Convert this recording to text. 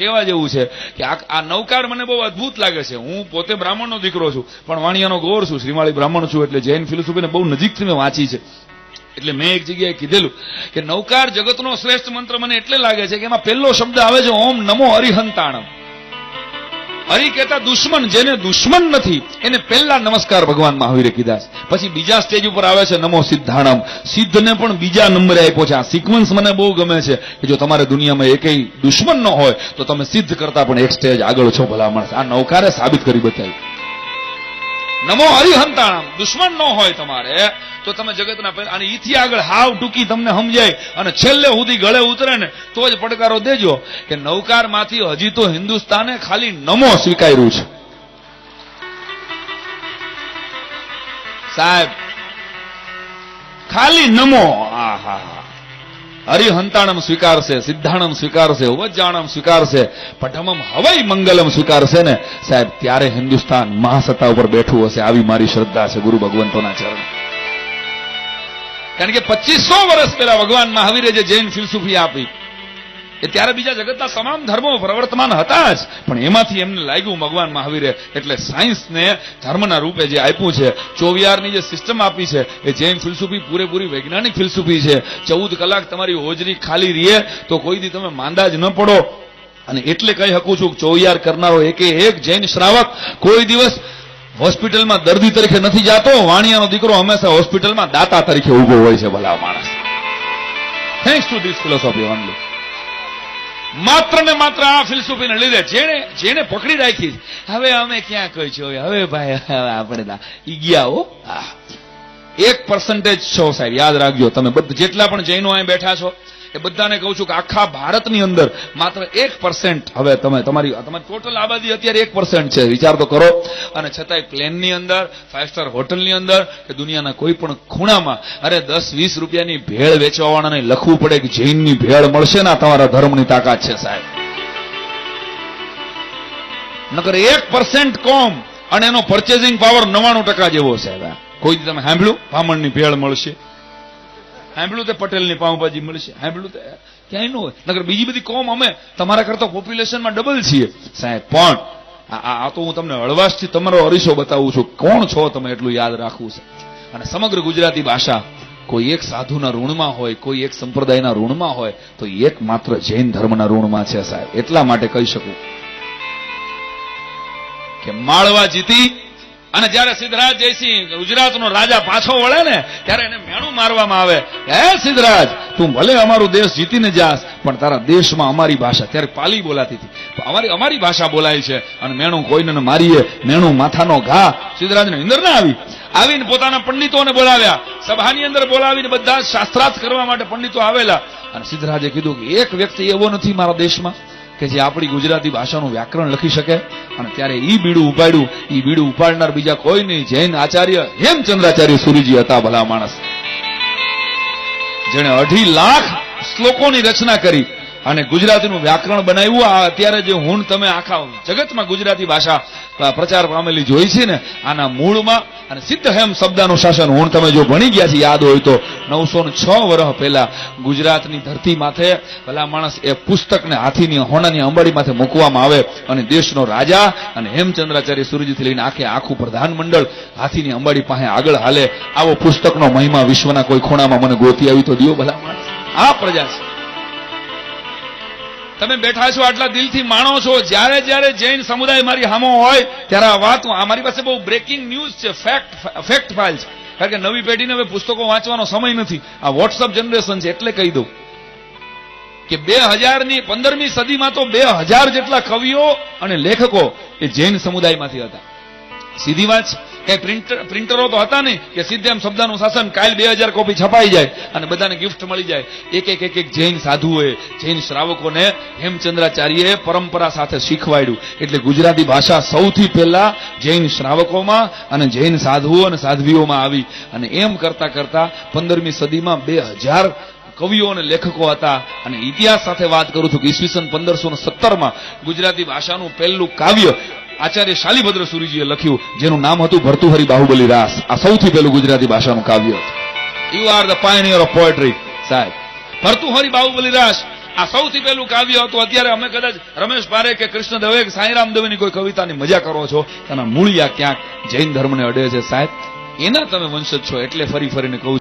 કેવા જેવું છે કે આ નવકાર મને બહુ અદભુત લાગે છે. હું પોતે બ્રાહ્મણનો દીકરો છું, પણ વાણિયાનો ગોર છું, શ્રીમાળી બ્રાહ્મણ છું, એટલે જૈન ફિલોસોફીને બહુ નજીકથી મેં વાંચી છે. એટલે મેં એક જગ્યાએ કીધેલું કે નવકાર જગતનો શ્રેષ્ઠ મંત્ર મને એટલે લાગે છે કે એમાં પહેલો શબ્દ આવે છે ઓમ નમો અરિહંતાણમ. હરિ કહેતા દુશ્મન, જેને દુશ્મન નથી એને પહેલા નમસ્કાર ભગવાન મહાવીરે કીધા છે. પછી બીજા સ્ટેજ ઉપર આવે છે નમો સિદ્ધાણમ. સિદ્ધને પણ બીજા નંબરે આપ્યો છે. આ સિક્વન્સ મને બહુ ગમે છે કે જો તમારે દુનિયામાં એકેય દુશ્મન ન હોય તો તમે સિદ્ધ કરતા પણ એક સ્ટેજ આગળ છો ભલા માણસ. આ નવકારે સાબિત કરી બતાવ્યું. નમો હરિહંતાણમ, દુશ્મન ન હોય તમારે તો તમે જગતના પહેલા, અને ઈથી આગળ હાવ ટૂંકી તમને સમજાય અને છેલ્લે સુધી ગળે ઉતરે ને તો જ પડકારો દેજો કે નવકારમાંથી હજી તો હિન્દુસ્તાને ખાલી નમો સ્વીકાર્યું છે. સાહેબ ખાલી નમો. આહા, હરિહંતાણમ સ્વીકારશે, સિદ્ધાણમ સ્વીકારશે, વજ્જાણમ સ્વીકારશે, પઠમમ હવઈ મંગલમ સ્વીકારશે ને સાહેબ, ત્યારે હિન્દુસ્તાન મહાસત્તા ઉપર બેઠું હશે. આવી મારી શ્રદ્ધા છે ગુરુ ભગવંતોના ચરણ. કારણ કે 2500 વર્ષ પહેલા ભગવાન મહાવીરે જે જૈન ફિલસૂફી આપી એ ત્યારે બીજા જગતના તમામ ધર્મો પ્રવર્તમાન હતા જ, પણ એમાંથી એમને લાગ્યું ભગવાન મહાવીરે એટલે સાયન્સને ધર્મના રૂપે જે આપ્યું છે, 24 જે સિસ્ટમ આપી છે એ જૈન ફિલસૂફી પૂરેપૂરી વૈજ્ઞાનિક ફિલસૂફી છે. 14 કલાક તમારી હોજરી ખાલી રહે તો કોઈ દી તમે માંદા જ ન પડો. અને એટલે કહી શકું છું 24 કરનારો એકે એક જૈન શ્રાવક કોઈ દિવસ હોસ્પિટલમાં દર્દી તરીકે નથી જાતો. વાણિયાનો દીકરો હંમેશા હોસ્પિટલમાં દાતા તરીકે ઉભો હોય છે ભલા માણસ. Thanks to this philosophy only. માત્ર ને માત્ર આ ફિલોસોફીને લીધે જેને પકડી રાખી. હવે અમે ક્યાં કહી છો, હવે ભાઈ આપણે ઈ ગયા હો. 1% છો સાહેબ, યાદ રાખજો. તમે જેટલા પણ જૈનો અહીં બેઠા છો એ બધાને કહું છું કે આખા ભારતની અંદર માત્ર 1% હવે તમારી ટોટલ આબાદી અત્યારે 1% છે. વિચાર તો કરો. અને છતાંય પ્લેનની અંદર, 5 સ્ટાર હોટલની અંદર કે દુનિયાના કોઈ પણ ખૂણામાં અરે 10-20 રૂપિયાની ભેળ વેચવાવાળાને લખવું પડે કે જૈનની ભેળ મળશે ને તમારા ધર્મની તાકાત છે સાહેબ. નકર 1% કોમ અને એનો પરચેઝિંગ પાવર 99% જેવો સાહેબ. કોઈ તમે સાંભળ્યું બ્રાહ્મણની ભેળ મળશે? સાંભળ્યું તે પટેલની પાઉંભાજી મળશે? સાંભળ્યું તે ક્યાંય ન હોય. નકર બીજી બધી કોમ અમે તમારા કરતા પોપ્યુલેશનમાં ડબલ છીએ સાહેબ. પણ આ તો હું તમને હળવાશથી તમારો અરીસો બતાવું છું. કોણ છો તમે એટલું યાદ રાખવું છે. અને સમગ્ર ગુજરાતી ભાષા કોઈ એક સાધુના ઋણમાં હોય, કોઈ એક સંપ્રદાયના ઋણમાં હોય તો એક માત્ર જૈન ધર્મના ઋણમાં છે સાહેબ. એટલા માટે કહી શકું કે માળવા જીતી અને જયારે સિદ્ધરાજ જયસિંહ ગુજરાતનો રાજા પાછો વળે ને ત્યારે એને મેણું મારવામાં આવે. હે સિદ્ધરાજ, તું ભલે અમારો દેશ જીતીને જાસ પણ તારા દેશમાં અમારી ભાષા, ત્યારે પાલી બોલાતી હતી, અમારી ભાષા બોલાય છે અને મેણું કોઈને મારીએ, મેણું માથાનો ઘા. સિદ્ધરાજને નીંદર ના આવીને પોતાના પંડિતોને બોલાવ્યા. સભાની અંદર બોલાવીને બધા શાસ્ત્રાર્થ કરવા માટે પંડિતો આવેલા. અને સિદ્ધરાજે કીધું કે એક વ્યક્તિ એવો નથી મારા દેશમાં કે જે આપણી ગુજરાતી ભાષાનું વ્યાકરણ લખી શકે. અને ત્યારે ઈ બીડું ઉપાડ્યું. ઈ બીડું ઉપાડનાર બીજા કોઈ નહીં, જૈન આચાર્ય હેમચંદ્રાચાર્ય સૂરીજી હતા ભલા માણસ, જેણે 2.5 લાખ શ્લોકોની રચના કરી અને ગુજરાતીનું વ્યાકરણ બનાવ્યું. આ અત્યારે જે હું તમે આખા જગતમાં ગુજરાતી ભાષા પ્રચાર પામેલી જોઈ છે ને, આના મૂળમાં અને સિદ્ધ હેમ શબ્દનું શાસન હું તમે જો ભણી ગયા છે યાદ હોય તો 906 વર્ષ પહેલા ગુજરાતની ધરતી માથે ભલા માણસ એ પુસ્તકને હાથીની હોનાની અંબાડી માથે મૂકવામાં આવે અને દેશનો રાજા અને હેમચંદ્રાચાર્ય સૂરીજીથી લઈને આખું પ્રધાનમંડળ હાથીની અંબાડી પાસે આગળ હાલે. આવો પુસ્તકનો મહિમા વિશ્વના કોઈ ખૂણામાં મને ગોતી આવી તો દિયો ભલા માણસ. આ પ્રજા છે. તમે બેઠા છો આટલા દિલથી માણો છો. જ્યારે જૈન સમુદાય મારી સામો હોય ત્યારે આ વાત, મારી પાસે બહુ બ્રેકિંગ ન્યૂઝ છે, ફેક્ટ ફાઇલ છે. કારણ કે નવી પેઢીને હવે પુસ્તકો વાંચવાનો સમય નથી. આ વોટ્સઅપ જનરેશન છે એટલે કહી દઉં કે 15મી સદીમાં તો 2000 જેટલા કવિઓ અને લેખકો એ જૈન સમુદાયમાંથી હતા. સીધી વાત, કઈ પ્રિન્ટરો તો હતા નહીં કે સીધે એમ શબ્દનું શાસન કાલ 2000 કોપી છપાઈ જાય અને બધાને ગિફ્ટ મળી જાય. એક જૈન સાધુઓએ, જૈન શ્રાવકોને હેમચંદ્રાચાર્યએ પરંપરા સાથે શીખવાડ્યું. એટલે ગુજરાતી ભાષા સૌથી પહેલા જૈન શ્રાવકોમાં અને જૈન સાધુઓ અને સાધ્વીઓમાં આવી. અને એમ કરતા કરતા 15મી સદીમાં 2000 કવિઓ અને લેખકો હતા. અને ઇતિહાસ સાથે વાત કરું છું કે ઈસવીસન 1517માં ગુજરાતી ભાષાનું પહેલું કાવ્ય આચાર્ય શાલીભદ્ર સૂરીજીએ લખ્યું, જેનું નામ હતું ભર્તુહરી બાહુબલી રાસ. આ સૌથી પહેલું ગુજરાતી ભાષાનું કાવ્ય હતું. You are the pioneer of poetry સાહેબ. ભર્તુહરી બાહુબલી રાસ આ સૌથી પહેલું કાવ્ય હતું. અત્યારે અમે કદાચ રમેશ પારેખ કે કૃષ્ણ દવે કે સાંઈરામ દવેની કોઈ કવિતાની મજા કરો છો, એના મૂળિયા ક્યાંક જૈન ધર્મને અડે છે સાહેબ. એના તમે વંશજ છો, એટલે ફરી ફરીને કહું